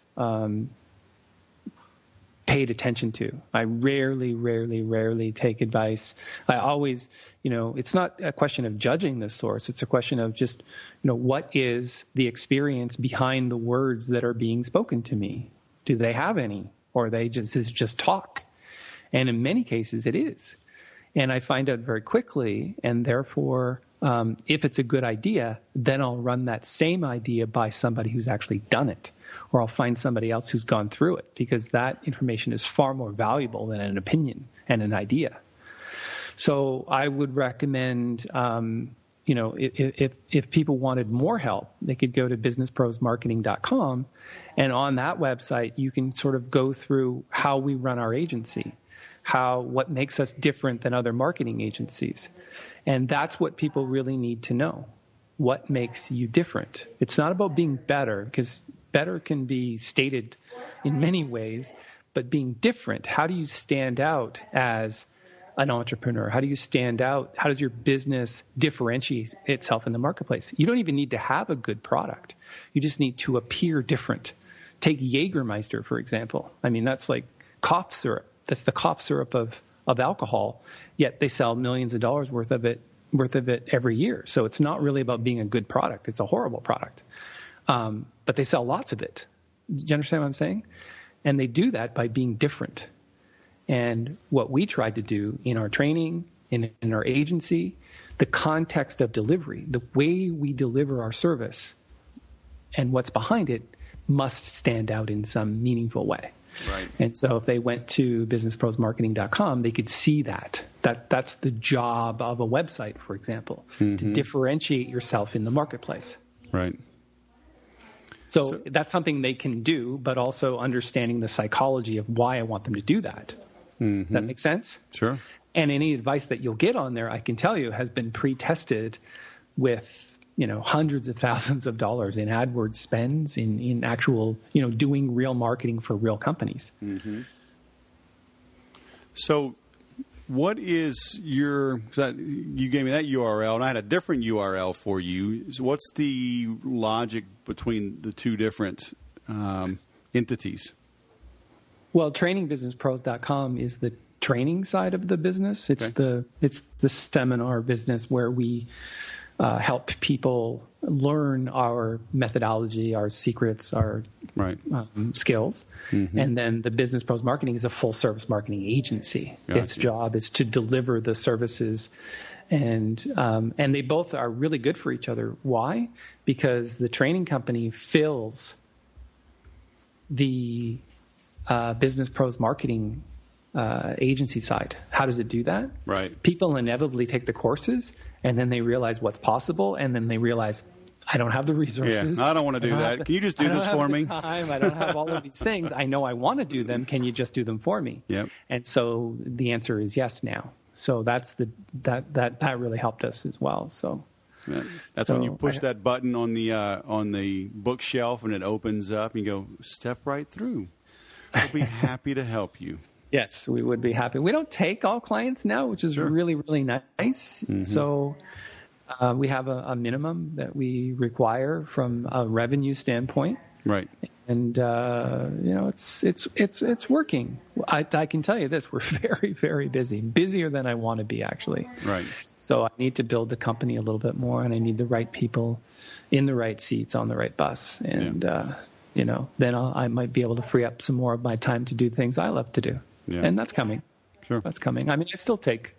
[SPEAKER 2] paid attention to. I rarely take advice. I always, it's not a question of judging the source. It's a question of just, what is the experience behind the words that are being spoken to me? Do they have any? Or is it just talk? And in many cases, it is. And I find out very quickly, and therefore, if it's a good idea, then I'll run that same idea by somebody who's actually done it. Or I'll find somebody else who's gone through it, because that information is far more valuable than an opinion and an idea. So I would recommend, if people wanted more help, they could go to businessprosmarketing.com. And on that website, you can sort of go through how we run our agency, what makes us different than other marketing agencies. And that's what people really need to know. What makes you different? It's not about being better, because better can be stated in many ways, but being different, how do you stand out as an entrepreneur? How do you stand out? How does your business differentiate itself in the marketplace? You don't even need to have a good product. You just need to appear different. Take Jägermeister, for example. I mean, that's like cough syrup. That's the cough syrup of alcohol, yet they sell millions of dollars worth of it every year. So it's not really about being a good product. It's a horrible product. But they sell lots of it. Do you understand what I'm saying? And they do that by being different. And what we tried to do in our training in our agency, the context of delivery, the way we deliver our service and what's behind it must stand out in some meaningful way.
[SPEAKER 1] Right.
[SPEAKER 2] And so if they went to businessprosmarketing.com, they could see that's the job of a website, for example, to differentiate yourself in the marketplace.
[SPEAKER 1] Right.
[SPEAKER 2] So that's something they can do, but also understanding the psychology of why I want them to do that. That makes sense?
[SPEAKER 1] Sure.
[SPEAKER 2] And any advice that you'll get on there, I can tell you, has been pre-tested with, hundreds of thousands of dollars in AdWords spends in actual, doing real marketing for real companies.
[SPEAKER 1] So what is you gave me that URL, and I had a different URL for you. So what's the logic between the two different entities?
[SPEAKER 2] Well, trainingbusinesspros.com is the training side of the business. It's the seminar business where we help people learn our methodology, our secrets, our skills. And then the Business Pros Marketing is a full service marketing agency. Gotcha. Its job is to deliver the services. And they both are really good for each other. Why? Because the training company fills the Business Pros Marketing agency side. How does it do that?
[SPEAKER 1] Right.
[SPEAKER 2] People inevitably take the courses, and then they realize what's possible, and then they realize, I don't have the resources.
[SPEAKER 1] Yeah, I don't want to do that. Can you just do this for me?
[SPEAKER 2] I don't have all of these things. I know I want to do them. Can you just do them for me?
[SPEAKER 1] Yep. And
[SPEAKER 2] so the answer is yes now. So that's that really helped us as well. So
[SPEAKER 1] that's when you push that button on the bookshelf and it opens up and you go, step right through. We'll be happy to help you.
[SPEAKER 2] Yes, we would be happy. We don't take all clients now, which is really, really nice. So we have a minimum that we require from a revenue standpoint.
[SPEAKER 1] Right.
[SPEAKER 2] And it's working. I can tell you this: we're very, very busy, busier than I want to be, actually.
[SPEAKER 1] Right.
[SPEAKER 2] So I need to build the company a little bit more, and I need the right people in the right seats on the right bus, and then I might be able to free up some more of my time to do things I love to do. Yeah. And that's coming.
[SPEAKER 1] Sure.
[SPEAKER 2] That's coming. I mean, I still take,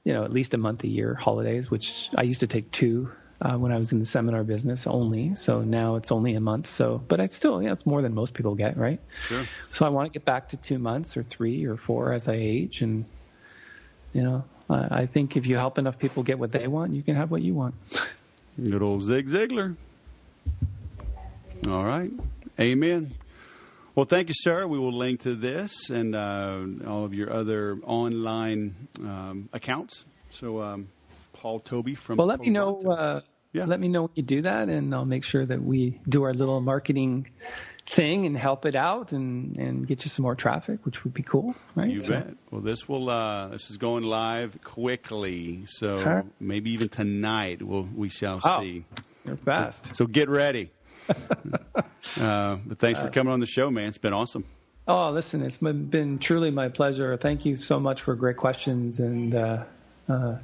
[SPEAKER 2] at least a month a year holidays, which I used to take 2 when I was in the seminar business only. So now it's only a month. So, but it's still, it's more than most people get, right?
[SPEAKER 1] Sure.
[SPEAKER 2] So I want to get back to 2 months or 3 or 4 as I age. And, I think if you help enough people get what they want, you can have what you want.
[SPEAKER 1] Good old Zig Ziglar. All right. Amen. Well, thank you, sir. We will link to this and all of your other online accounts. So, Paul Tobey from.
[SPEAKER 2] Well, let me know. Let me know when you do that, and I'll make sure that we do our little marketing thing and help it out and get you some more traffic, which would be cool, right?
[SPEAKER 1] You bet. Well, this is going live quickly, so maybe even tonight we shall see.
[SPEAKER 2] You're fast.
[SPEAKER 1] So get ready. But thanks for coming on the show, man. It's been awesome.
[SPEAKER 2] Oh, listen, it's been truly my pleasure. Thank you so much for great questions, and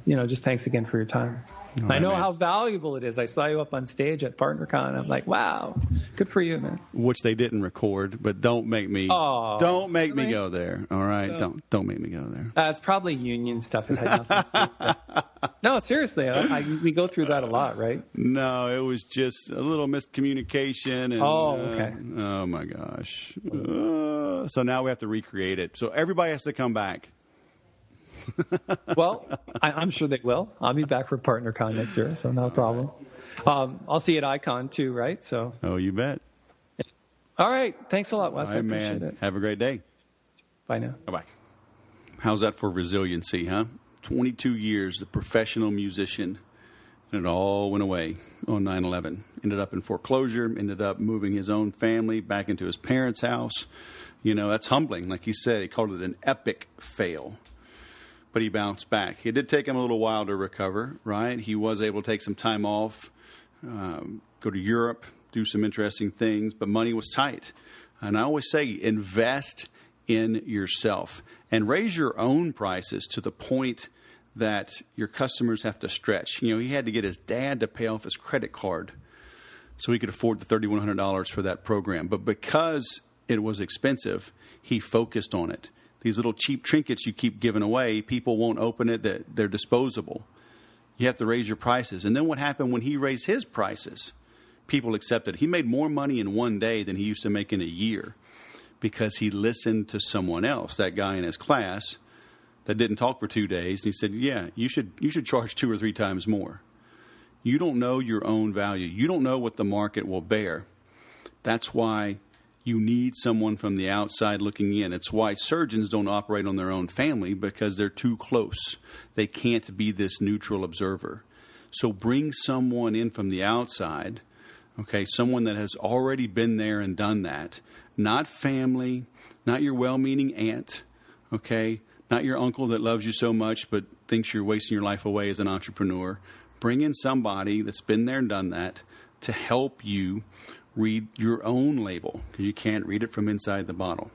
[SPEAKER 2] just thanks again for your time. I know how valuable it is. I saw you up on stage at PartnerCon. I'm like, wow, good for you, man.
[SPEAKER 1] Which they didn't record, but don't make me me go there. All right, don't make me go there.
[SPEAKER 2] It's probably union stuff. It had nothing to do with that. No, seriously, we go through that a lot, right?
[SPEAKER 1] No, it was just a little miscommunication. And,
[SPEAKER 2] okay.
[SPEAKER 1] Oh my gosh. So now we have to recreate it. So everybody has to come back.
[SPEAKER 2] Well, I'm sure they will. I'll be back for PartnerCon next year, so no problem. I'll see you at ICON too, right? So.
[SPEAKER 1] Oh, you bet.
[SPEAKER 2] All right. Thanks a lot, Wes.
[SPEAKER 1] All right,
[SPEAKER 2] I appreciate it.
[SPEAKER 1] Have a great day.
[SPEAKER 2] Bye now.
[SPEAKER 1] Bye-bye. How's that for resiliency, huh? 22 years, a professional musician, and it all went away on 9/11. Ended up in foreclosure, ended up moving his own family back into his parents' house. That's humbling. Like he said, he called it an epic fail. But he bounced back. It did take him a little while to recover, right? He was able to take some time off, go to Europe, do some interesting things, but money was tight. And I always say, invest in yourself and raise your own prices to the point that your customers have to stretch. He had to get his dad to pay off his credit card so he could afford the $3,100 for that program. But because it was expensive, he focused on it. these little cheap trinkets you keep giving away, people won't open it, they're disposable. You have to raise your prices. And then what happened when he raised his prices? People accepted. He made more money in one day than he used to make in a year because he listened to someone else, that guy in his class that didn't talk for 2 days. And he said, yeah, you should charge 2 or 3 times more. You don't know your own value. You don't know what the market will bear. That's why you need someone from the outside looking in. It's why surgeons don't operate on their own family, because they're too close. They can't be this neutral observer. So bring someone in from the outside, okay, someone that has already been there and done that. Not family, not your well-meaning aunt, okay, not your uncle that loves you so much but thinks you're wasting your life away as an entrepreneur. Bring in somebody that's been there and done that to help you read your own label, because you can't read it from inside the bottle.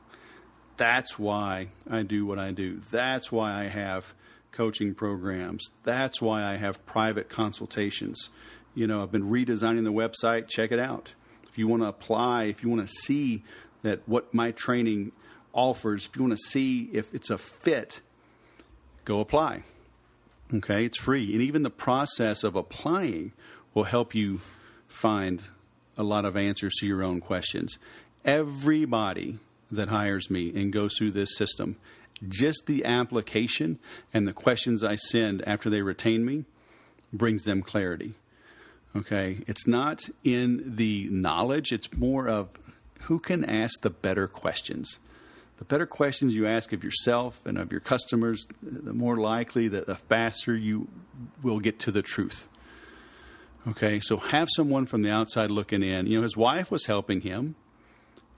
[SPEAKER 1] That's why I do what I do. That's why I have coaching programs. That's why I have private consultations. I've been redesigning the website. Check it out. If you want to apply, if you want to see that what my training offers, if you want to see if it's a fit, go apply. Okay, it's free. And even the process of applying will help you find a lot of answers to your own questions. Everybody that hires me and goes through this system, just the application and the questions I send after they retain me brings them clarity. Okay, it's not in the knowledge, it's more of who can ask the better questions. The better questions you ask of yourself and of your customers, the more likely that the faster you will get to the truth. Okay, so have someone from the outside looking in. His wife was helping him,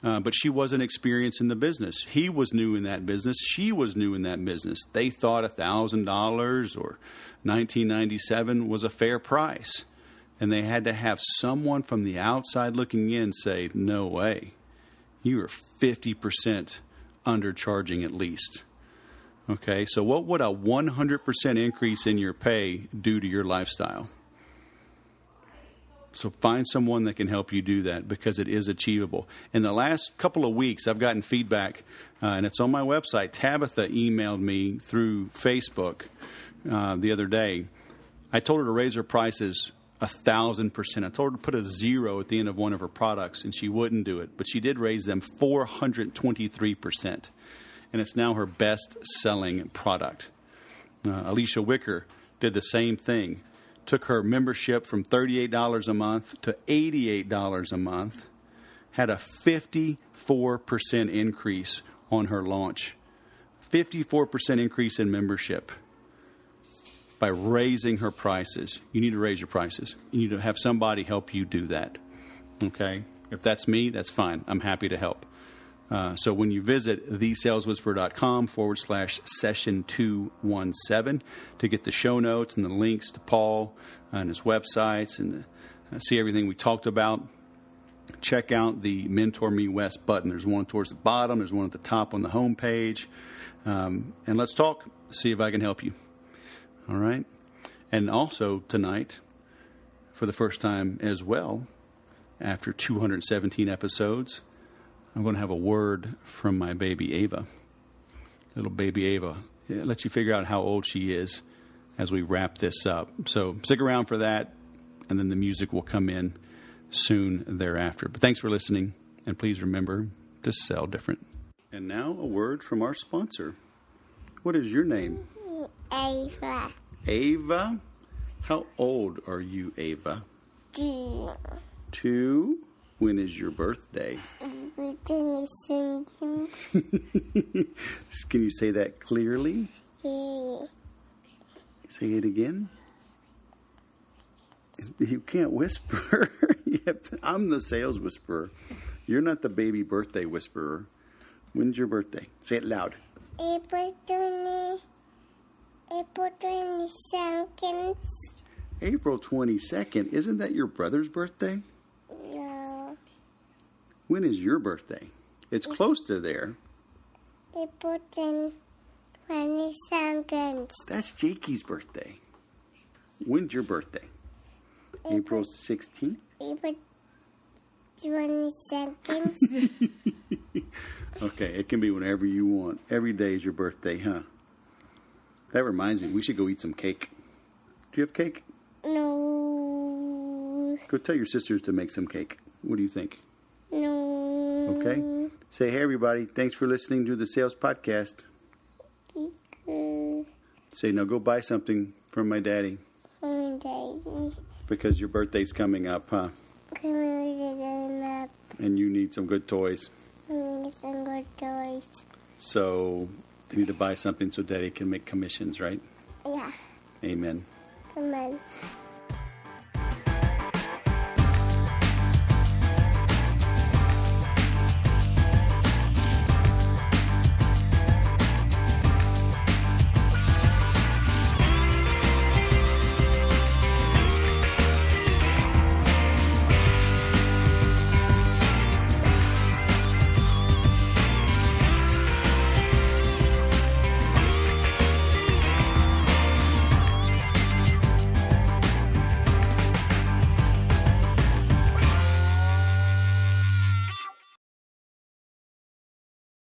[SPEAKER 1] but she wasn't experienced in the business. He was new in that business. She was new in that business. They thought $1,000 or $19.97 was a fair price. And they had to have someone from the outside looking in say, no way, you are 50% undercharging at least. Okay, so what would a 100% increase in your pay do to your lifestyle? So find someone that can help you do that, because it is achievable. In the last couple of weeks, I've gotten feedback, and it's on my website. Tabitha emailed me through Facebook the other day. I told her to raise her prices 1,000%. I told her to put a 0 at the end of one of her products, and she wouldn't do it. But she did raise them 423%. And it's now her best-selling product. Alicia Wicker did the same thing. Took her membership from $38 a month to $88 a month. Had a 54% increase on her launch. 54% increase in membership by raising her prices. You need to raise your prices. You need to have somebody help you do that. Okay? If that's me, that's fine. I'm happy to help. So when you visit thesaleswhisperer.com/session217 to get the show notes and the links to Paul and his websites and see everything we talked about, check out the Mentor Me West button. There's one towards the bottom. There's one at the top on the home page. And let's talk. See if I can help you. All right? And also tonight, for the first time as well, after 217 episodes, I'm going to have a word from my baby Ava. Little baby Ava. It'll let you figure out how old she is as we wrap this up. So stick around for that, and then the music will come in soon thereafter. But thanks for listening, and please remember to sell different. And now a word from our sponsor. What is your name?
[SPEAKER 3] Ava.
[SPEAKER 1] Ava? How old are you, Ava?
[SPEAKER 3] 2.
[SPEAKER 1] 2? When is your birthday?
[SPEAKER 3] Can
[SPEAKER 1] you say that clearly?
[SPEAKER 3] you
[SPEAKER 1] Say it again. You can't whisper. I'm the sales whisperer. You're not the baby birthday whisperer. When's your birthday? Say it loud.
[SPEAKER 3] April 22nd.
[SPEAKER 1] April 22nd. Isn't that your brother's birthday?
[SPEAKER 3] No.
[SPEAKER 1] When is your birthday? It's close to there.
[SPEAKER 3] April 22nd.
[SPEAKER 1] That's Jakey's birthday. When's your birthday? April 16th?
[SPEAKER 3] April 22nd.
[SPEAKER 1] Okay, it can be whenever you want. Every day is your birthday, huh? That reminds me, we should go eat some cake. Do you have cake?
[SPEAKER 3] No.
[SPEAKER 1] Go tell your sisters to make some cake. What do you think?
[SPEAKER 3] No.
[SPEAKER 1] Okay. Say, hey, everybody, thanks for listening to the Sales Podcast. Say, no, go buy something from my daddy.
[SPEAKER 3] Daddy.
[SPEAKER 1] Because your birthday's coming up, huh? And you need some good toys.
[SPEAKER 3] Some good toys.
[SPEAKER 1] So you need to buy something so daddy can make commissions, right?
[SPEAKER 3] Yeah.
[SPEAKER 1] Amen.
[SPEAKER 3] Come on.